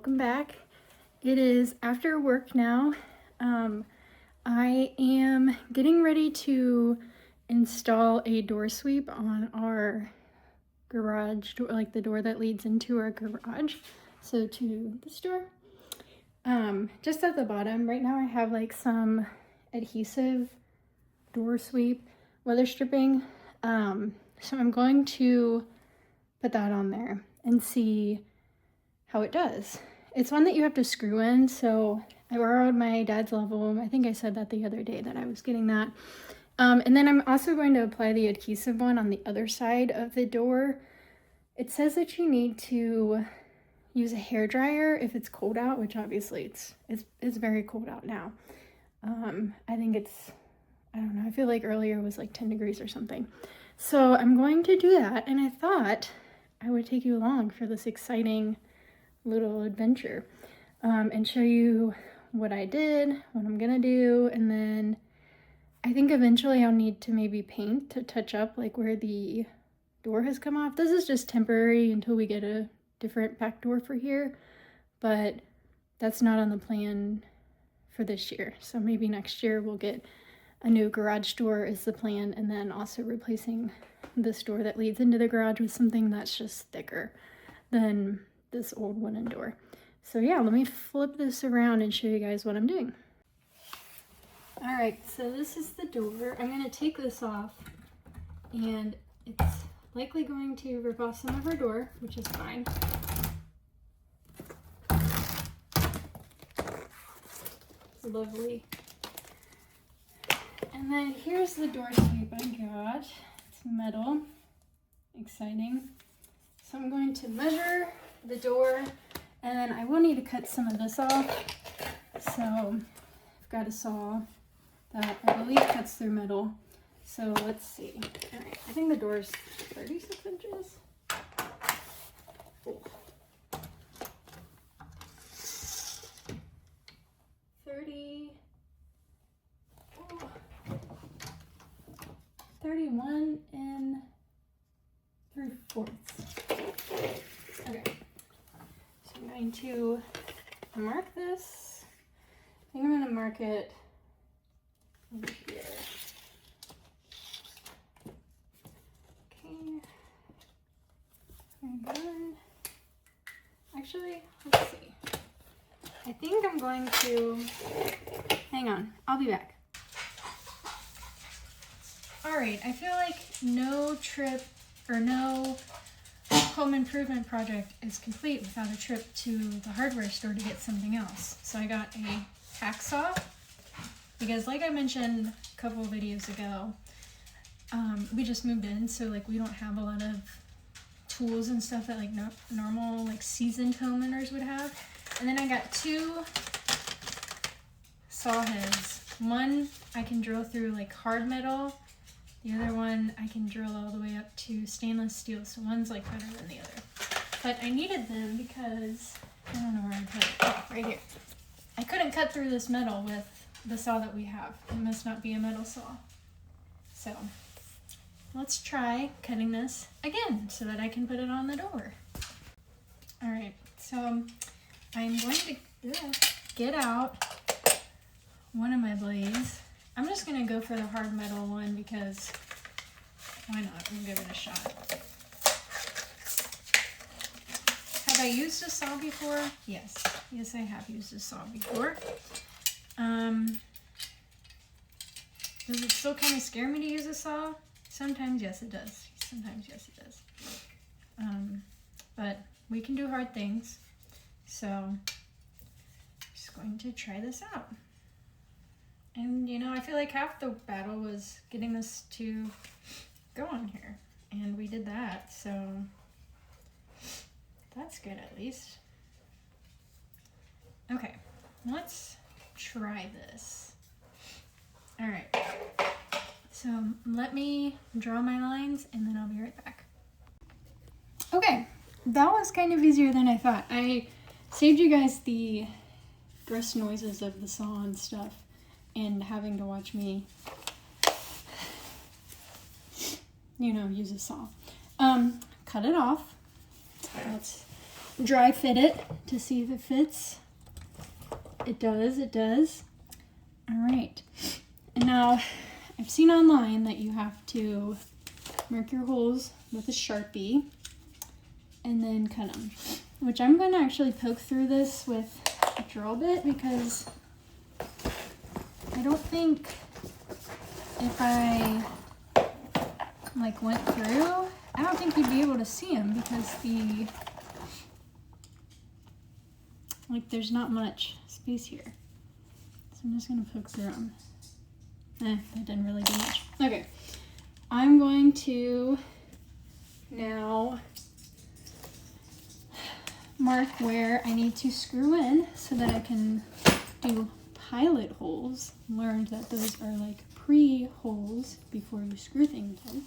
welcome back. It is after work now. I am getting ready to install a door sweep on our garage door, like the door that leads into our garage. So to this door. Just at the bottom, right now I have like some adhesive door sweep weather stripping. So I'm going to put that on there and see how it does. It's one that you have to screw in, so I borrowed my dad's level. I think I said that the other day that I was getting that. And then I'm also going to apply the adhesive one on the other side of the door. It says that you need to use a hairdryer if it's cold out, which obviously it's very cold out now. I think I don't know, I feel like earlier it was like 10 degrees or something. So I'm going to do that, and I thought I would take you along for this exciting little adventure and show you what I did, what I'm gonna do, and then I think eventually I'll need to maybe paint to touch up like where the door has come off. This is just temporary until we get a different back door for here, but that's not on the plan for this year. So maybe next year we'll get a new garage door is the plan, and then also replacing this door that leads into the garage with something that's just thicker than this old wooden door. So yeah, let me flip this around and show you guys what I'm doing. All right, so this is the door. I'm gonna take this off, and it's likely going to rip off some of our door, which is fine. Lovely. And then here's the door sweep I got. It's metal. Exciting. So I'm going to measure the door, and then I will need to cut some of this off. So I've got a saw that I believe cuts through metal. So let's see. All right, I think the door's 36 inches. Oh. 31 and 3/4. Okay, so I'm going to mark this. I think I'm going to mark it over here. Okay, very good. Actually, let's see. I think I'm going to, hang on, I'll be back. All right, I feel like no trip or no home improvement project is complete without a trip to the hardware store to get something else. So I got a hacksaw because, like I mentioned a couple of videos ago, we just moved in, so like we don't have a lot of tools and stuff that like normal like seasoned homeowners would have. And then I got two saw heads. One I can drill through like hard metal. The other one I can drill all the way up to stainless steel, so one's like better than the other. But I needed them because, I don't know where I put it. Oh, right here. I couldn't cut through this metal with the saw that we have. It must not be a metal saw. So, let's try cutting this again so that I can put it on the door. Alright, so I'm going to get out one of my blades. I'm just going to go for the hard metal one because why not? We'll give it a shot. Have I used a saw before? Yes. Yes, I have used a saw before. Does it still kind of scare me to use a saw? Sometimes, yes, it does. Sometimes, yes, it does. But we can do hard things. So, I'm just going to try this out. And, you know, I feel like half the battle was getting this to go on here. And we did that, so that's good at least. Okay, let's try this. All right, so let me draw my lines and then I'll be right back. Okay, that was kind of easier than I thought. I saved you guys the gross noises of the saw and stuff, and having to watch me, you know, use a saw. Cut it off. Let's dry fit it to see if it fits. It does, it does. All right. And now I've seen online that you have to mark your holes with a Sharpie and then cut them, which I'm going to actually poke through this with a drill bit because I don't think if I like went through, I don't think you'd be able to see them because there's not much space here. So I'm just gonna poke through them. That didn't really do much. Okay, I'm going to now mark where I need to screw in so that I can do pilot holes. Learned that those are like pre-holes before you screw things in.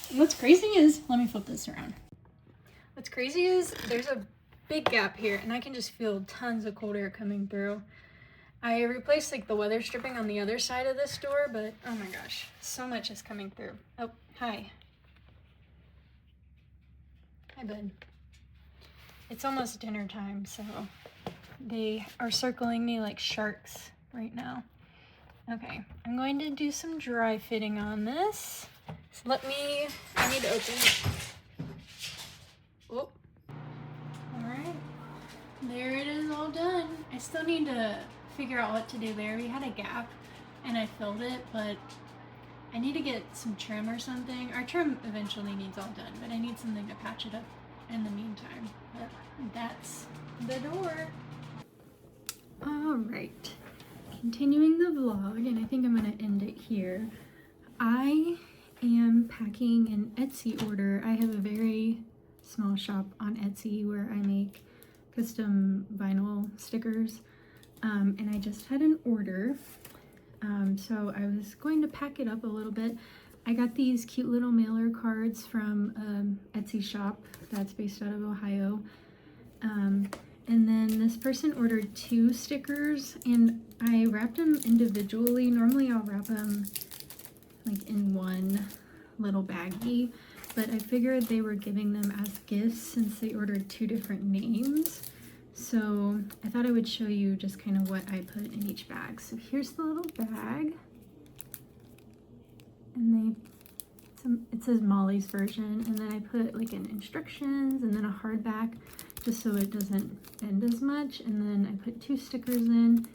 And what's crazy is, let me flip this around. What's crazy is there's a big gap here and I can just feel tons of cold air coming through. I replaced like the weather stripping on the other side of this door, but oh my gosh, so much is coming through. Oh, hi. Hi, bud. It's almost dinner time, so they are circling me like sharks right now. Okay, I'm going to do some dry fitting on this. So I need to open it. Oh, all right. There it is, all done. I still need to figure out what to do there. We had a gap and I filled it, but I need to get some trim or something. Our trim eventually needs all done, but I need something to patch it up in the meantime. But that's the door. All right, continuing the vlog, and I think I'm gonna end it here. I am packing an Etsy order. I have a very small shop on Etsy where I make custom vinyl stickers, and I just had an order, so I was going to pack it up a little bit. I got these cute little mailer cards from an Etsy shop that's based out of Ohio, and then this person ordered 2 stickers and I wrapped them individually. Normally I'll wrap them like in one little baggie, but I figured they were giving them as gifts since they ordered 2 different names. So I thought I would show you just kind of what I put in each bag. So here's the little bag. And it says Molly's version, and then I put like an instructions and then a hardback just so it doesn't bend as much. And then I put 2 stickers in,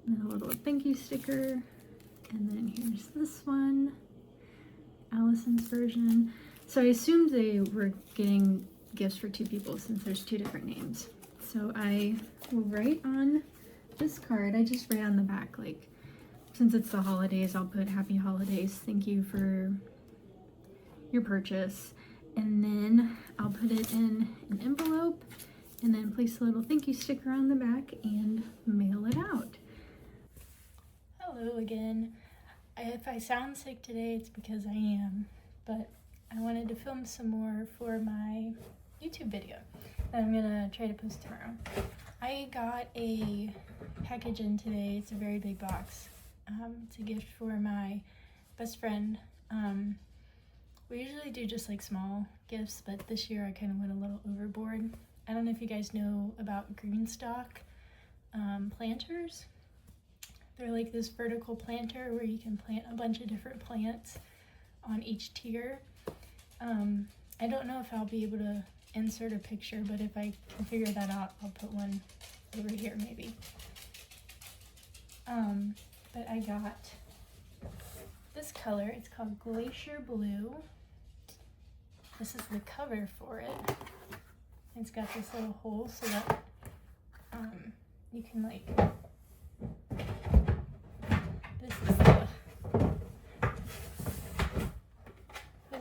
and then a little thank you sticker. And then here's this one, Allison's version. So I assumed they were getting gifts for 2 people since there's 2 different names. So I will write on this card, I just write on the back, like, since it's the holidays, I'll put happy holidays, thank you for your purchase. And then I'll put it in an envelope and then place a little thank you sticker on the back and mail it out. Hello again. If I sound sick today, it's because I am, but I wanted to film some more for my YouTube video that I'm gonna try to post tomorrow. I got a package in today. It's a very big box. It's a gift for my best friend. We usually do just like small gifts, but this year I kind of went a little overboard. I don't know if you guys know about GreenStalk planters. They're like this vertical planter where you can plant a bunch of different plants on each tier. I don't know if I'll be able to insert a picture, but if I can figure that out, I'll put one over here maybe. But I got this color. It's called Glacier Blue. This is the cover for it. It's got this little hole so that you can like, this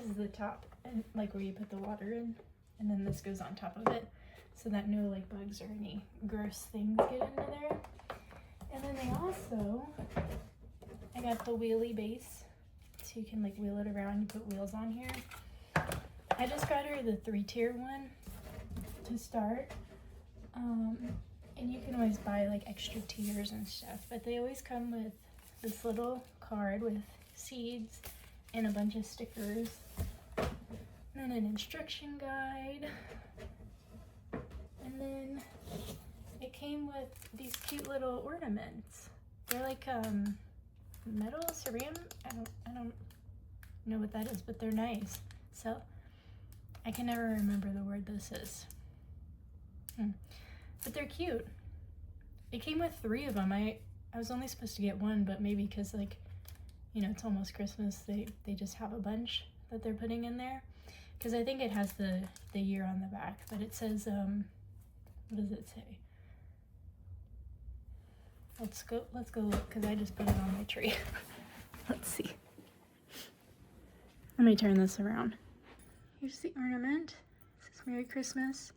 is the top, and like where you put the water in, and then this goes on top of it so that no like bugs or any gross things get into there. And then they also, I got the wheelie base so you can like wheel it around. You put wheels on here. I just got her the 3-tier one to start, and you can always buy like extra tiers and stuff, but they always come with this little card with seeds and a bunch of stickers and an instruction guide, And then it came with these cute little ornaments. They're like metal, ceramic. I don't know what that is, but they're nice. So I can never remember the word this is. But they're cute. It came with 3 of them. I was only supposed to get 1, but maybe because, like, you know, it's almost Christmas, they just have a bunch that they're putting in there. Because I think it has the year on the back, but it says, what does it say? Let's go look, because I just put it on my tree. Let's see. Let me turn this around. Here's the ornament. It says Merry Christmas.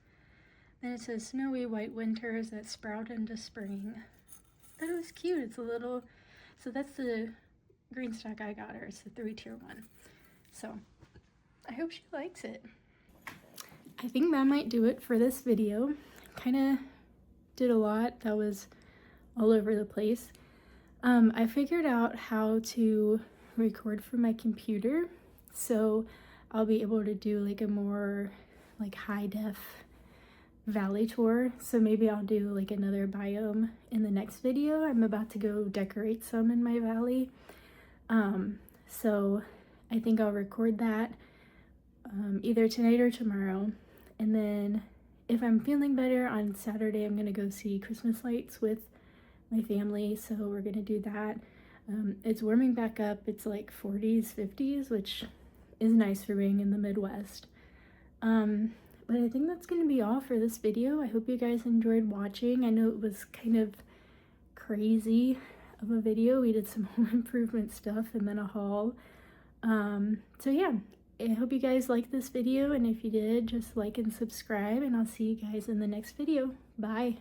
Then it says snowy white winters that sprout into spring. I thought it was cute. It's a little, so that's the GreenStalk I got her. It's the 3-tier one. So I hope she likes it. I think that might do it for this video. Kind of did a lot that was all over the place. I figured out how to record from my computer, so I'll be able to do like a more like high def valley tour. So maybe I'll do like another biome in the next video. I'm about to go decorate some in my valley. So I think I'll record that either tonight or tomorrow. And then if I'm feeling better on Saturday, I'm gonna go see Christmas lights with my family. So we're gonna do that. It's warming back up. It's like 40s, 50s, which is nice for being in the Midwest. But I think that's going to be all for this video. I hope you guys enjoyed watching. I know it was kind of crazy of a video. We did some home improvement stuff and then a haul. So yeah, I hope you guys liked this video, and if you did, just like and subscribe, and I'll see you guys in the next video. Bye!